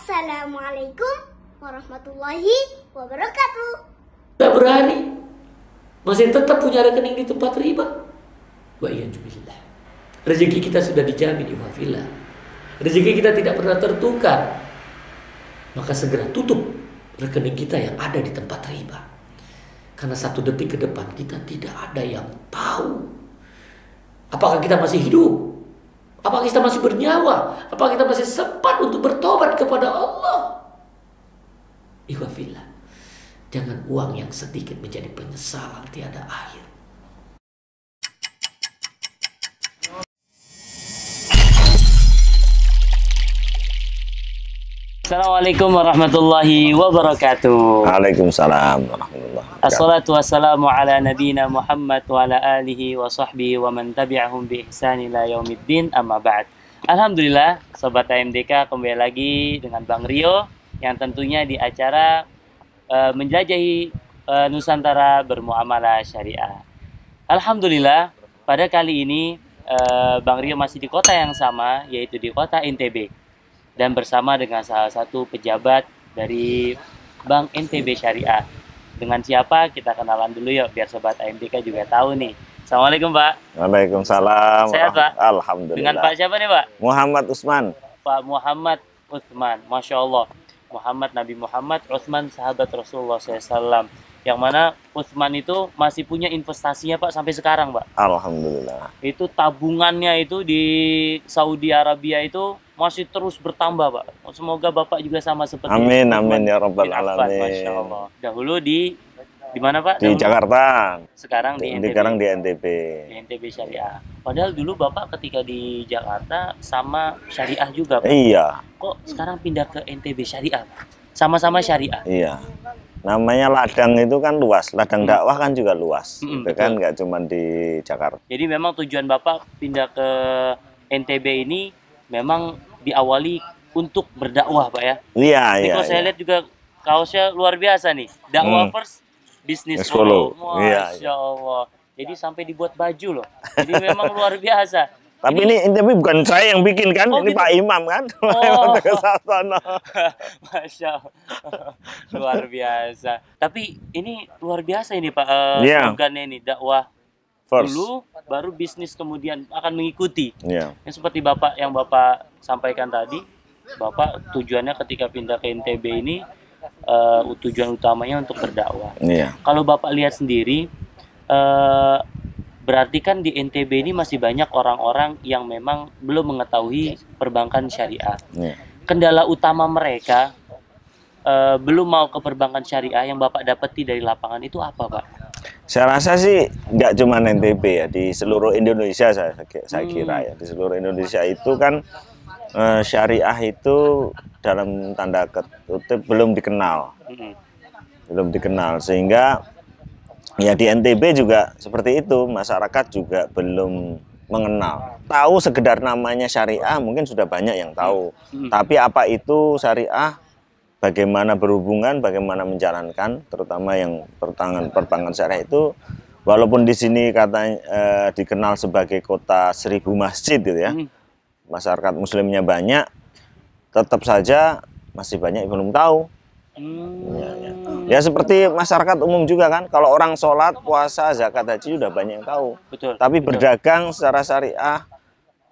Assalamualaikum warahmatullahi wabarakatuh. Tidak berani, masih tetap punya rekening di tempat riba. Wa iyyazubillah. Rezeki kita sudah dijamin, ikhwafillah. Rezeki kita tidak pernah tertukar. Maka segera tutup rekening kita yang ada di tempat riba. Karena 1 detik ke depan kita tidak ada yang tahu. Apakah kita masih hidup? Apakah kita masih bernyawa? Apakah kita masih sempat untuk bertobat kepada Allah? Ikhwafillah, jangan uang yang sedikit menjadi penyesalan tiada akhir. Assalamualaikum warahmatullahi wabarakatuh. Waalaikumsalam warahmatullahi wabarakatuh. Assalatu wassalamu ala nabiyina Muhammad wa ala alihi wa sahbihi wa man tabi'ahum bi ihsan ila yaumiddin, amma ba'd. Alhamdulillah, Sobat AMDK, kembali lagi dengan Bang Rio yang tentunya di acara menjelajahi Nusantara bermuamalah syariah. Alhamdulillah, pada kali ini Bang Rio masih di kota yang sama, yaitu di kota NTB. Dan bersama dengan salah satu pejabat dari Bank NTB Syariah. Dengan siapa? Kita kenalan dulu yuk, biar Sobat AMDK juga tahu nih. Assalamualaikum, Pak. Waalaikumsalam. Sehat, Pak? Alhamdulillah. Dengan Pak siapa nih, Pak? Muhammad Utsman. Pak Muhammad Utsman. Masya Allah. Muhammad, Nabi Muhammad, Utsman, sahabat Rasulullah SAW. Yang mana Utsman itu masih punya investasinya, Pak, sampai sekarang, Pak. Alhamdulillah. Itu tabungannya itu di Saudi Arabia itu masih terus bertambah, Pak. Semoga Bapak juga sama seperti Amin, Utsman amin ya rabbal bin Affan, alamin. Masya Allah. Dahulu di mana, Pak? Di Jakarta. Sekarang di NTB. Sekarang di NTB. Di NTB Syariah. Padahal dulu Bapak ketika di Jakarta sama Syariah juga, Pak. Iya. Kok sekarang pindah ke NTB Syariah? Sama-sama Syariah. Iya. Namanya ladang itu kan luas. Ladang dakwah kan juga luas. Itu kan nggak cuma di Jakarta. Jadi memang tujuan Bapak pindah ke NTB ini memang diawali untuk berdakwah, Pak ya. Iya, Ini iya. kalau saya lihat juga kaosnya luar biasa nih. Dakwah first, bisnis follow. follow. Iya, Masya Allah. Jadi sampai dibuat baju loh. Jadi memang luar biasa. Tapi ini bukan saya yang bikin kan, Oh, ini gitu? Pak Imam kan. Oh. Ke Masya Allah. Luar biasa. Tapi ini luar biasa ini, Pak. Iya. Slogannya ini, dakwah First. dulu, baru bisnis kemudian akan mengikuti. Iya. Yang seperti yang Bapak sampaikan tadi, Bapak tujuannya ketika pindah ke NTB ini, tujuan utamanya untuk berdakwah. Iya. Kalau Bapak lihat sendiri, berarti kan di NTB ini masih banyak orang-orang yang memang belum mengetahui perbankan syariah. Iya. Kendala utama mereka belum mau ke perbankan syariah yang Bapak dapati dari lapangan itu apa, Pak? Saya rasa sih nggak cuma NTB ya, di seluruh Indonesia saya kira ya. Di seluruh Indonesia itu kan syariah itu dalam tanda kutip belum dikenal. Belum dikenal, sehingga ya di NTB juga seperti itu, masyarakat juga belum mengenal. Tahu sekedar namanya syariah mungkin sudah banyak yang tahu. Tapi apa itu syariah? Bagaimana berhubungan, bagaimana menjalankan, terutama yang perbankan syariah itu, walaupun di sini katanya dikenal sebagai kota 1000 masjid gitu ya, masyarakat muslimnya banyak, tetap saja masih banyak yang belum tahu. Ya seperti masyarakat umum juga kan, kalau orang sholat, puasa, zakat, haji sudah banyak yang tahu. Betul. Tapi berdagang secara syariah,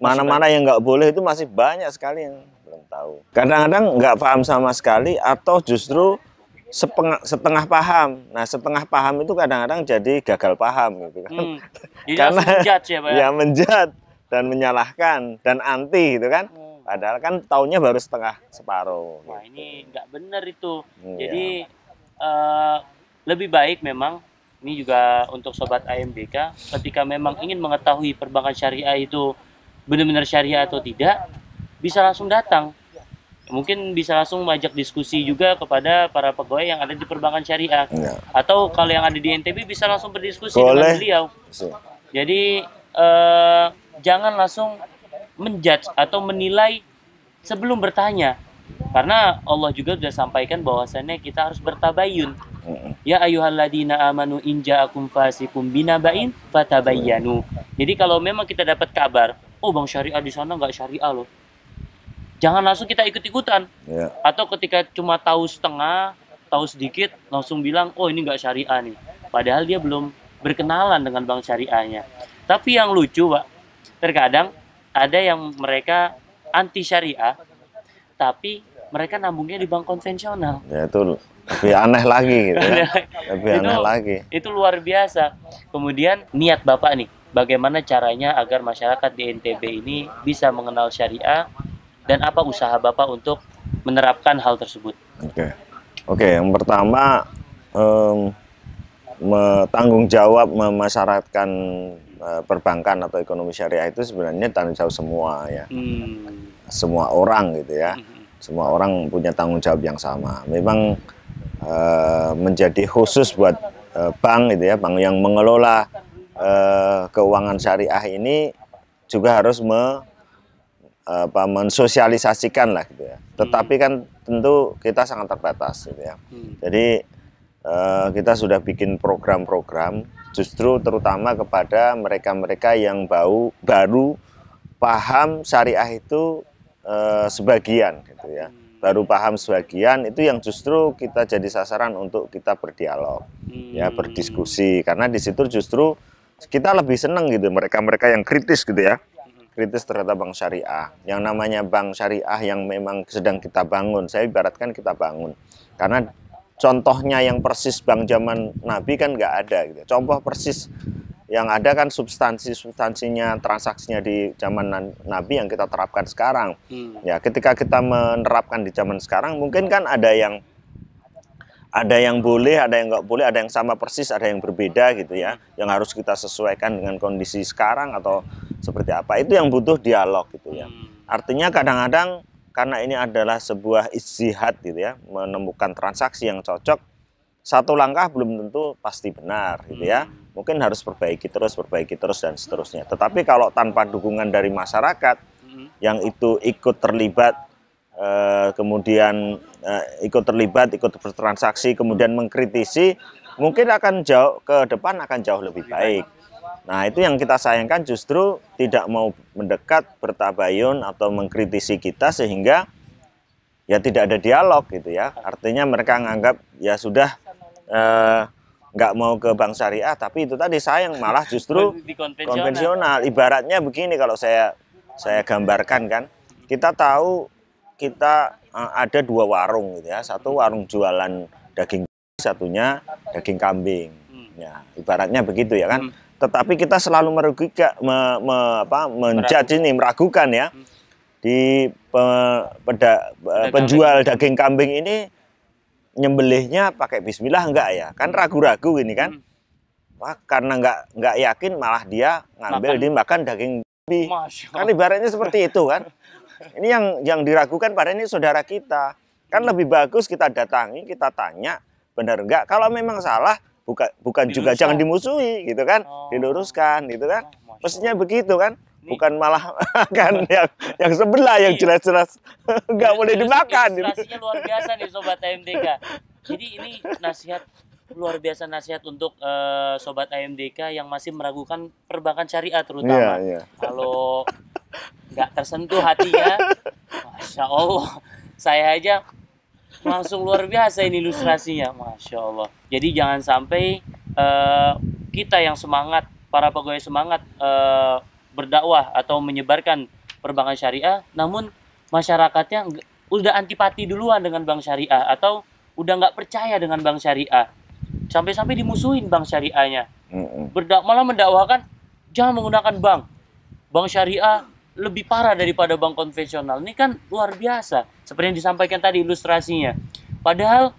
mana-mana yang nggak boleh itu masih banyak sekali yang belum tahu. Kadang-kadang nggak paham sama sekali atau justru setengah paham. Nah, setengah paham itu kadang-kadang jadi gagal paham gitu kan. Jadi Karena menjudge ya, Pak? Ya menjudge dan menyalahkan dan anti gitu kan. Padahal kan taunya baru setengah separuh. Wah, Gitu. ini nggak bener itu. Iya. Jadi lebih baik memang, ini juga untuk Sobat AMDK, ketika memang ingin mengetahui perbankan syariah itu benar-benar syariah atau tidak, bisa langsung datang. Mungkin bisa langsung mengajak diskusi juga kepada para pegawai yang ada di perbankan syariah. Ya. Atau kalau yang ada di NTB bisa langsung berdiskusi Boleh. dengan beliau. Jadi jangan langsung menjudge atau menilai sebelum bertanya. Karena Allah juga sudah sampaikan bahwasannya kita harus bertabayun. Ya ayyuhalladzina amanu in ja'akum fasikum binaba'in fatabayyanu. Jadi kalau memang kita dapat kabar, oh Bang syariah di sana nggak syariah loh, Jangan langsung kita ikut-ikutan. Ya. Atau ketika cuma tahu setengah, tahu sedikit, langsung bilang, oh ini nggak syariah nih. Padahal dia belum berkenalan dengan bank syariahnya. Tapi yang lucu, Pak, terkadang ada yang mereka anti syariah, tapi mereka nambungnya di bank konvensional. Ya itu lebih aneh lagi gitu ya. Lebih aneh lagi. Itu luar biasa. Kemudian niat Bapak nih, bagaimana caranya agar masyarakat di NTB ini bisa mengenal syariah, dan apa usaha Bapak untuk menerapkan hal tersebut? Oke, yang pertama tanggung jawab memasyaratkan perbankan atau ekonomi syariah itu sebenarnya tanggung jawab semua ya. Semua orang gitu ya. Semua orang punya tanggung jawab yang sama. Memang menjadi khusus buat bank gitu ya, bank yang mengelola keuangan syariah ini juga harus mensosialisasikan lah gitu ya. Tetapi kan tentu kita sangat terbatas gitu ya. Jadi kita sudah bikin program-program justru terutama kepada mereka-mereka yang baru paham syariah itu sebagian gitu ya. Baru paham sebagian itu yang justru kita jadi sasaran untuk kita berdialog ya, berdiskusi, karena di situ justru kita lebih seneng gitu mereka-mereka yang kritis gitu ya. Kritis terhadap bank syariah. Yang namanya bank syariah yang memang sedang kita bangun, saya ibaratkan kita bangun. Karena contohnya yang persis bank zaman Nabi kan nggak ada gitu. Contoh persis yang ada kan substansinya, transaksinya di zaman Nabi yang kita terapkan sekarang. Ya, ketika kita menerapkan di zaman sekarang mungkin kan ada yang boleh, ada yang nggak boleh, ada yang sama persis, ada yang berbeda gitu ya, yang harus kita sesuaikan dengan kondisi sekarang atau seperti apa. Itu yang butuh dialog gitu ya. Artinya kadang-kadang karena ini adalah sebuah ijtihad gitu ya, menemukan transaksi yang cocok, satu langkah belum tentu pasti benar gitu ya. Mungkin harus perbaiki terus dan seterusnya. Tetapi kalau tanpa dukungan dari masyarakat yang itu ikut terlibat, ikut bertransaksi, kemudian mengkritisi, mungkin akan jauh ke depan akan jauh lebih baik. Nah, itu yang kita sayangkan, justru tidak mau mendekat, bertabayun atau mengkritisi kita sehingga ya tidak ada dialog gitu ya. Artinya mereka menganggap ya sudah nggak mau ke bank syariah, tapi itu tadi sayang malah justru konvensional. Ibaratnya begini, kalau saya gambarkan kan, kita tahu kita ada dua warung gitu ya, satu warung jualan daging, satunya daging kambing. Ya, ibaratnya begitu ya kan. Tetapi kita selalu merugikan, menjudge ini, meragukan ya. Di penjual daging kambing ini nyembelihnya pakai bismillah enggak ya? Kan ragu-ragu ini kan. Wah, karena enggak yakin malah dia ngambil dimakan daging babi. Kan ibaratnya seperti itu kan. Ini yang diragukan pada ini saudara kita. Kan lebih bagus kita datangi, kita tanya benar enggak. Kalau memang salah, bukan juga jangan dimusuhi gitu kan, diluruskan gitu kan. Mestinya begitu kan. Bukan malah kan yang sebelah yang jelas-jelas nggak boleh dimakan. Ilustrasinya luar biasa nih Sobat AMDK. Jadi ini nasihat luar biasa, nasihat untuk Sobat AMDK yang masih meragukan perbankan syariah terutama. Kalau nggak tersentuh hatinya, Masya Allah, saya aja langsung luar biasa ini ilustrasinya, Masya Allah. Jadi jangan sampai kita yang semangat, para pegawai semangat berdakwah atau menyebarkan perbankan syariah, namun masyarakatnya udah antipati duluan dengan bank syariah atau udah nggak percaya dengan bank syariah, sampai-sampai dimusuhin bank syariahnya. Malah mendakwakan jangan menggunakan bank syariah lebih parah daripada bank konvensional. Ini kan luar biasa, seperti yang disampaikan tadi ilustrasinya. Padahal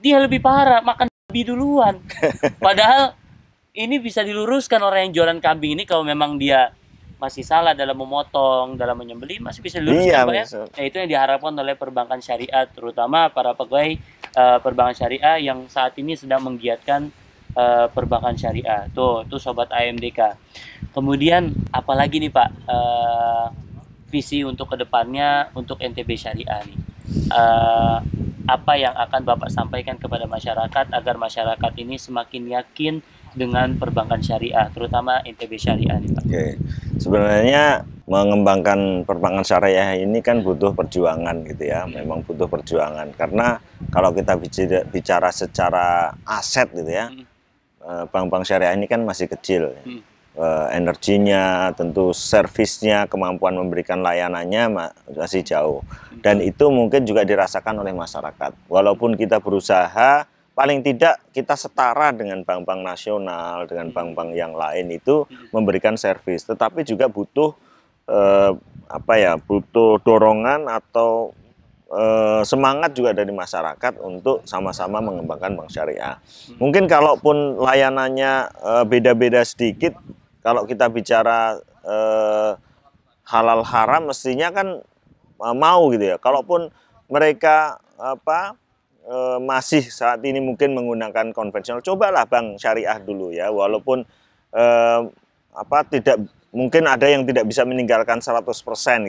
dia lebih parah, makan babi duluan. Padahal ini bisa diluruskan, orang yang jualan kambing ini kalau memang dia masih salah dalam memotong, dalam menyembelih, masih bisa diluruskan, Pak ya. Nah, itu yang diharapkan oleh perbankan syariah, terutama para pegawai perbankan syariah yang saat ini sedang menggiatkan perbankan syariah. Tuh Sobat AMDK. Kemudian apalagi nih Pak, visi untuk kedepannya untuk NTB Syariah nih? Apa yang akan Bapak sampaikan kepada masyarakat agar masyarakat ini semakin yakin dengan perbankan syariah, terutama NTB Syariah nih Pak? Oke. Sebenarnya mengembangkan perbankan syariah ini kan butuh perjuangan gitu ya, memang butuh perjuangan karena kalau kita bicara secara aset gitu ya, bank-bank syariah ini kan masih kecil, energinya, tentu servisnya, kemampuan memberikan layanannya masih jauh, dan itu mungkin juga dirasakan oleh masyarakat. Walaupun kita berusaha, paling tidak kita setara dengan bank-bank nasional, dengan bank-bank yang lain itu memberikan servis, tetapi juga butuh butuh dorongan atau semangat juga dari masyarakat untuk sama-sama mengembangkan bank syariah. Mungkin kalaupun layanannya beda-beda sedikit, kalau kita bicara halal haram mestinya kan mau gitu ya. Kalaupun mereka masih saat ini mungkin menggunakan konvensional, cobalah bank syariah dulu ya, walaupun tidak mungkin ada yang tidak bisa meninggalkan 100%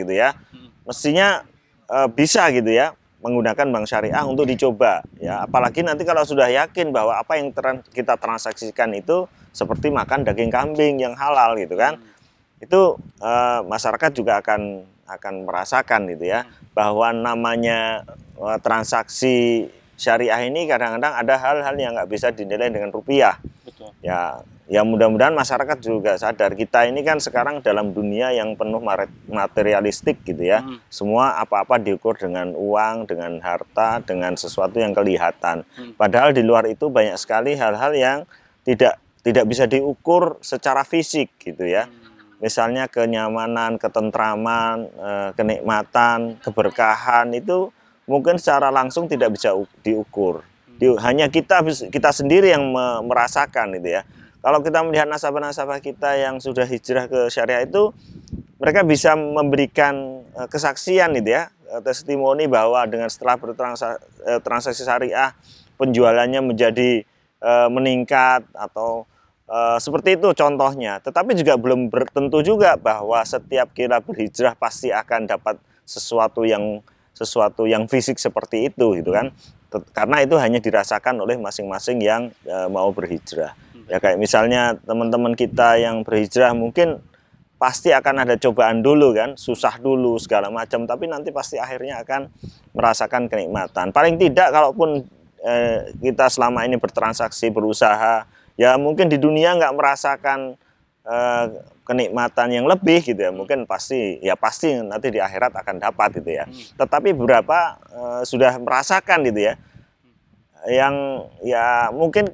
gitu ya. Mestinya bisa gitu ya menggunakan bank syariah untuk dicoba ya. Apalagi nanti kalau sudah yakin bahwa apa yang kita transaksikan itu seperti makan daging kambing yang halal gitu kan. Itu masyarakat juga akan merasakan gitu ya, bahwa namanya transaksi syariah ini kadang-kadang ada hal-hal yang nggak bisa dinilai dengan rupiah. Betul. Ya mudah-mudahan masyarakat juga sadar, kita ini kan sekarang dalam dunia yang penuh materialistik gitu ya. Semua apa-apa diukur dengan uang, dengan harta, dengan sesuatu yang kelihatan. Padahal di luar itu banyak sekali hal-hal yang tidak bisa diukur secara fisik gitu ya. Misalnya kenyamanan, ketentraman, kenikmatan, keberkahan itu mungkin secara langsung tidak bisa diukur. Hanya kita sendiri yang merasakan gitu ya. Kalau kita melihat nasabah-nasabah kita yang sudah hijrah ke syariah itu, mereka bisa memberikan kesaksian gitu ya, testimoni bahwa dengan setelah bertransaksi syariah, penjualannya menjadi meningkat atau seperti itu contohnya. Tetapi juga belum tentu juga bahwa setiap kita berhijrah pasti akan dapat sesuatu yang fisik seperti itu gitu kan. Karena itu hanya dirasakan oleh masing-masing yang mau berhijrah. Ya kayak misalnya teman-teman kita yang berhijrah mungkin pasti akan ada cobaan dulu kan, susah dulu segala macam, tapi nanti pasti akhirnya akan merasakan kenikmatan. Paling tidak kalaupun kita selama ini bertransaksi, berusaha, ya mungkin di dunia nggak merasakan kenikmatan yang lebih gitu ya, mungkin pasti nanti di akhirat akan dapat gitu ya. Tetapi beberapa sudah merasakan gitu ya, yang ya mungkin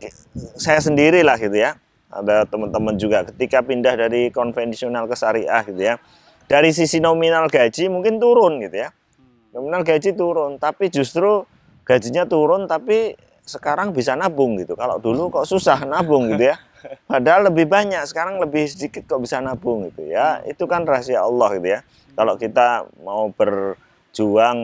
saya sendiri lah gitu ya, ada teman-teman juga ketika pindah dari konvensional ke syariah gitu ya, dari sisi nominal gaji mungkin turun gitu ya, nominal gaji turun, tapi justru gajinya turun tapi sekarang bisa nabung gitu. Kalau dulu kok susah nabung gitu ya, padahal lebih banyak, sekarang lebih sedikit kok bisa nabung gitu ya. Itu kan rahasia Allah gitu ya. Kalau kita mau berjuang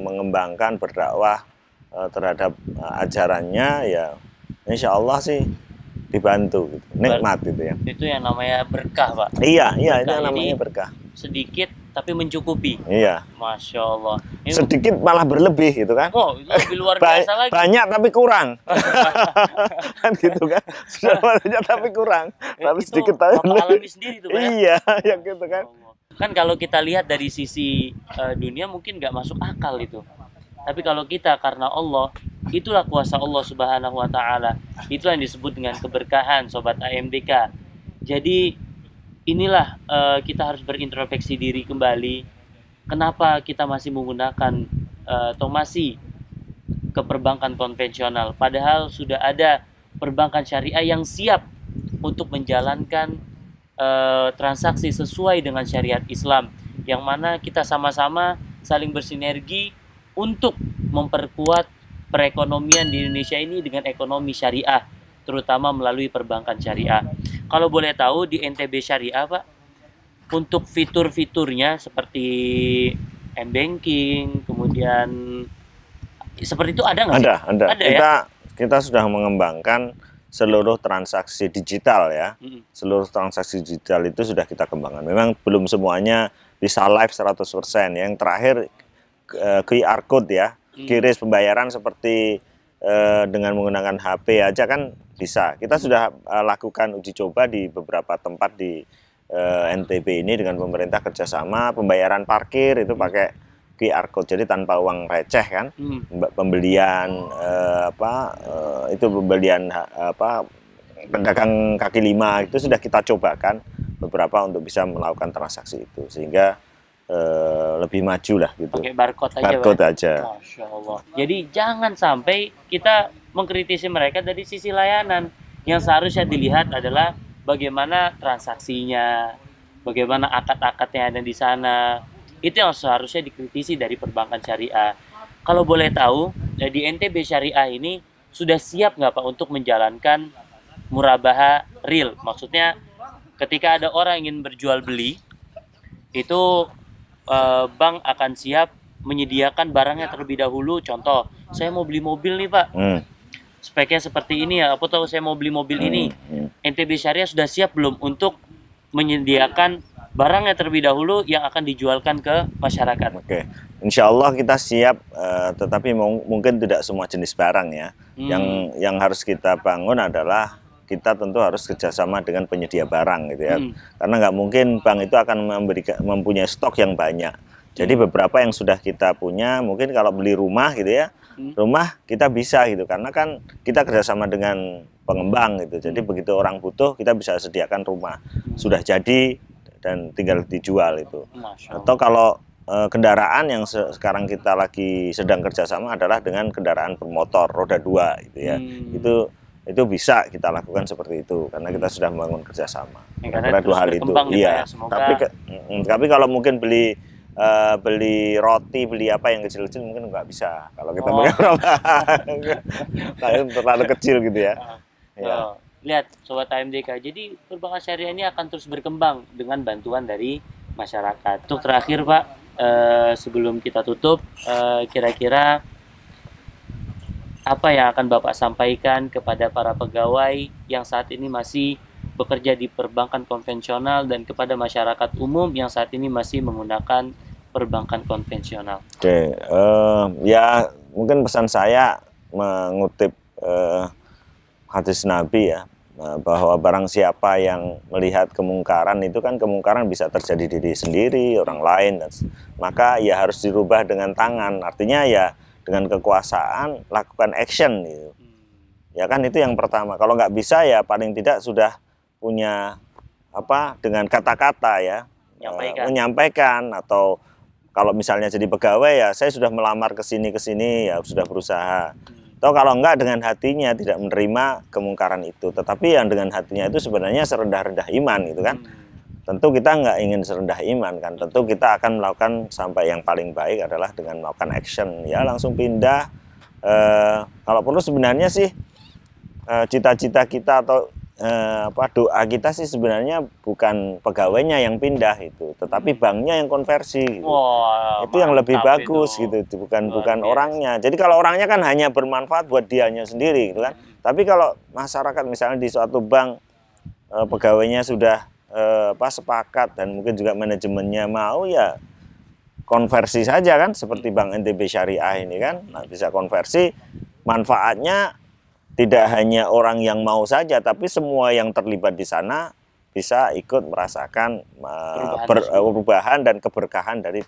mengembangkan, berdakwah terhadap ajarannya, ya insya Allah sih dibantu gitu. Nikmat gitu ya. Itu yang namanya berkah, Pak. Iya, itu yang namanya berkah. Sedikit tapi mencukupi. Iya. Masya Allah. Ini sedikit malah berlebih gitu kan. Oh, lebih luar biasa lagi. Banyak tapi kurang. Kan gitu kan. Sudah banyak tapi kurang. Tapi sedikit tapi alami sendiri tuh, Pak. Iya, yang gitu kan. Kan kalau kita lihat dari sisi dunia mungkin nggak masuk akal itu. Tapi kalau kita karena Allah, itulah kuasa Allah Subhanahu wa taala. Itulah yang disebut dengan keberkahan, sobat AMDK. Jadi inilah kita harus berintrospeksi diri kembali. Kenapa kita masih menggunakan atau masih ke perbankan konvensional, padahal sudah ada perbankan syariah yang siap untuk menjalankan transaksi sesuai dengan syariat Islam, yang mana kita sama-sama saling bersinergi untuk memperkuat perekonomian di Indonesia ini dengan ekonomi syariah, terutama melalui perbankan syariah. Kalau boleh tahu di NTB Syariah, Pak, untuk fitur-fiturnya seperti m-banking, kemudian seperti itu ada nggak? Ada ya? Kita sudah mengembangkan seluruh transaksi digital ya. Seluruh transaksi digital itu sudah kita kembangkan. Memang belum semuanya bisa live 100%. Yang terakhir QR code ya, QRIS pembayaran seperti dengan menggunakan HP aja kan bisa. Kita sudah lakukan uji coba di beberapa tempat di NTB ini dengan pemerintah kerjasama pembayaran parkir itu pakai QR code, jadi tanpa uang receh kan. Pembelian itu pembelian pedagang kaki lima itu sudah kita cobakan beberapa untuk bisa melakukan transaksi itu sehingga lebih maju lah gitu. Pakai barcode aja. Barcode aja. Masya Allah. Jadi jangan sampai kita mengkritisi mereka dari sisi layanan. Yang seharusnya dilihat adalah bagaimana transaksinya, bagaimana akad-akad yang ada di sana. Itu yang seharusnya dikritisi dari perbankan syariah. Kalau boleh tahu, di NTB Syariah ini sudah siap nggak Pak untuk menjalankan murabaha real? Maksudnya ketika ada orang ingin berjual beli, itu bank akan siap menyediakan barangnya terlebih dahulu. Contoh, saya mau beli mobil nih Pak, speknya seperti ini ya, apa tahu saya mau beli mobil ini. NTB Syariah sudah siap belum untuk menyediakan barangnya terlebih dahulu yang akan dijualkan ke masyarakat? Oke, insya Allah kita siap, tetapi mungkin tidak semua jenis barang ya. Yang harus kita bangun adalah kita tentu harus kerjasama dengan penyedia barang gitu ya. Karena nggak mungkin bank itu akan mempunyai stok yang banyak. Jadi beberapa yang sudah kita punya, mungkin kalau beli rumah gitu ya, rumah kita bisa gitu, karena kan kita kerjasama dengan pengembang gitu. Jadi begitu orang butuh, kita bisa sediakan rumah sudah jadi dan tinggal dijual itu. Atau kalau kendaraan yang sekarang kita lagi sedang kerjasama adalah dengan kendaraan bermotor roda 2 gitu ya. Itu bisa kita lakukan seperti itu karena kita sudah membangun kerjasama. Karena dua hal itu. Iya. Tapi kalau mungkin beli roti, beli apa yang kecil-kecil mungkin nggak bisa kalau kita pakai berapa. Terlalu kecil gitu ya. Ya. Lihat Sobat AMDK, jadi perbankan syariah ini akan terus berkembang dengan bantuan dari masyarakat. Untuk terakhir Pak, sebelum kita tutup, kira-kira apa yang akan Bapak sampaikan kepada para pegawai yang saat ini masih bekerja di perbankan konvensional dan kepada masyarakat umum yang saat ini masih menggunakan perbankan konvensional? Oke, ya mungkin pesan saya mengutip hadis Nabi ya, bahwa barang siapa yang melihat kemungkaran itu kan kemungkaran bisa terjadi diri sendiri, orang lain, maka ya harus dirubah dengan tangan. Artinya ya dengan kekuasaan lakukan action gitu. Ya kan itu yang pertama. Kalau nggak bisa ya paling tidak sudah punya dengan kata-kata ya menyampaikan, atau kalau misalnya jadi pegawai ya saya sudah melamar ke sini ya sudah berusaha. Atau kalau enggak dengan hatinya tidak menerima kemungkaran itu, tetapi yang dengan hatinya itu sebenarnya serendah-rendah iman gitu kan. Tentu kita nggak ingin serendah iman kan, tentu kita akan melakukan sampai yang paling baik adalah dengan melakukan action ya, langsung pindah. Kalau perlu sebenarnya sih cita-cita kita atau doa kita sih sebenarnya bukan pegawainya yang pindah itu, tetapi banknya yang konversi gitu. Itu yang lebih bagus gitu, bukan orangnya. Jadi kalau orangnya kan hanya bermanfaat buat dianya sendiri gitu kan. Tapi kalau masyarakat misalnya di suatu bank pegawainya sudah sepakat dan mungkin juga manajemennya mau, ya konversi saja kan, seperti Bank NTB Syariah ini kan, bisa konversi. Manfaatnya tidak hanya orang yang mau saja, tapi semua yang terlibat di sana bisa ikut merasakan perubahan dan keberkahan dari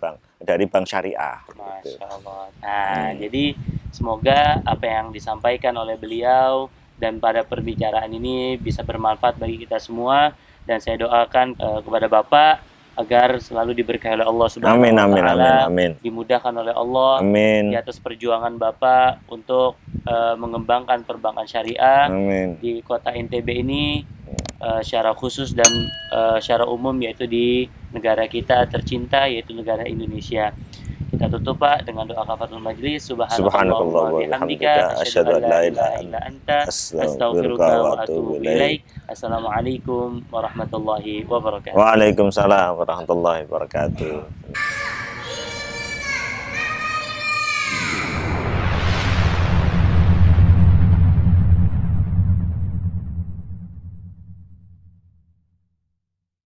bank syariah. Masya Allah. Nah, jadi semoga apa yang disampaikan oleh beliau dan pada perbicaraan ini bisa bermanfaat bagi kita semua. Dan saya doakan kepada Bapak agar selalu diberkahi oleh Allah Subhanahu wa Ta'ala, dimudahkan oleh Allah di atas perjuangan Bapak untuk mengembangkan perbankan syariah di kota NTB ini, secara khusus dan secara umum, yaitu di negara kita tercinta, yaitu negara Indonesia. Kita tutup Pak dengan doa kafaratul majlis. Subhanallah wa bihamdika, asyhadu an la ilaha illa anta, astaghfiruka wa atubu ilaik. Assalamualaikum warahmatullahi wabarakatuh. Waalaikumsalam warahmatullahi wabarakatuh.